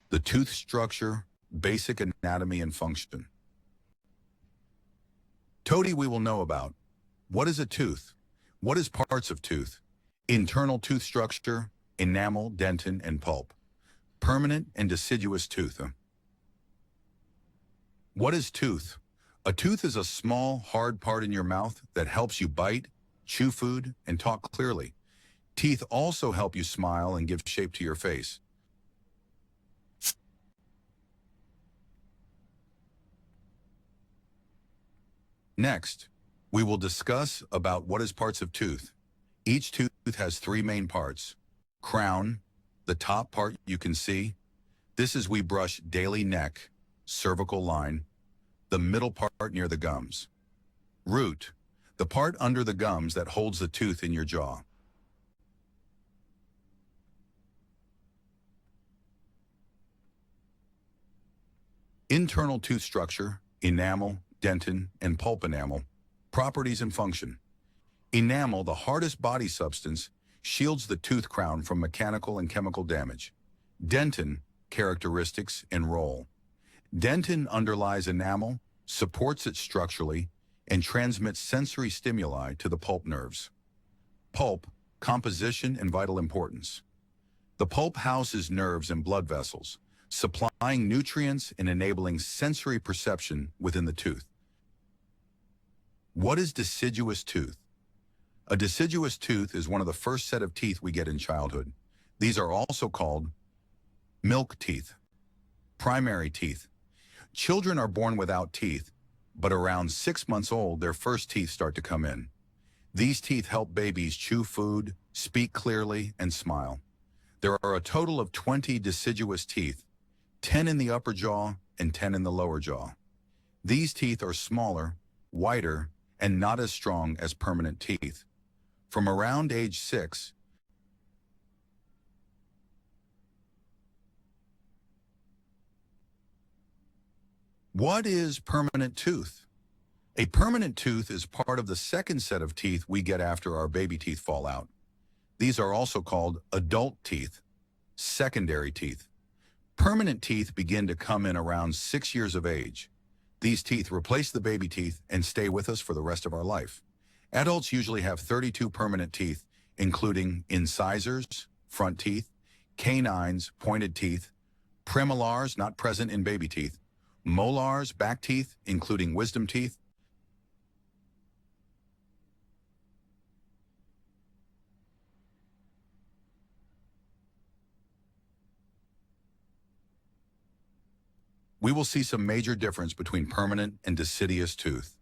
The tooth structure, basic anatomy and function. Toady we will know about. What is a tooth? What is parts of tooth? Internal tooth structure, enamel, dentin, and pulp. Permanent and deciduous tooth. What is tooth? A tooth is a small, hard part in your mouth that helps you bite, chew food, and talk clearly. Teeth also help you smile and give shape to your face. Next, we will discuss about what is parts of tooth. Each tooth has three main parts. Crown, the top part you can see. This is we brush daily neck, cervical line, the middle part near the gums. Root, the part under the gums that holds the tooth in your jaw. Internal tooth structure, enamel, dentin, and pulp enamel. Properties and function. Enamel, the hardest body substance, shields the tooth crown from mechanical and chemical damage. Dentin, characteristics and role. Dentin underlies enamel, supports it structurally, and transmits sensory stimuli to the pulp nerves. Pulp, composition and vital importance. The pulp houses nerves and blood vessels, supplying nutrients and enabling sensory perception within the tooth. What is deciduous tooth? A deciduous tooth is one of the first set of teeth we get in childhood. These are also called milk teeth, primary teeth. Children are born without teeth, but around 6 months old, their first teeth start to come in. These teeth help babies chew food, speak clearly, and smile. There are a total of 20 deciduous teeth, 10 in the upper jaw and 10 in the lower jaw. These teeth are smaller, whiter, and not as strong as permanent teeth. From around age 6, what is permanent tooth? A permanent tooth is part of the second set of teeth we get after our baby teeth fall out. These are also called adult teeth, secondary teeth. Permanent teeth begin to come in around 6 years of age. These teeth replace the baby teeth and stay with us for the rest of our life. Adults usually have 32 permanent teeth, including incisors, front teeth, canines, pointed teeth, premolars not present in baby teeth, molars, back teeth, including wisdom teeth. We will see some major difference between permanent and deciduous tooth.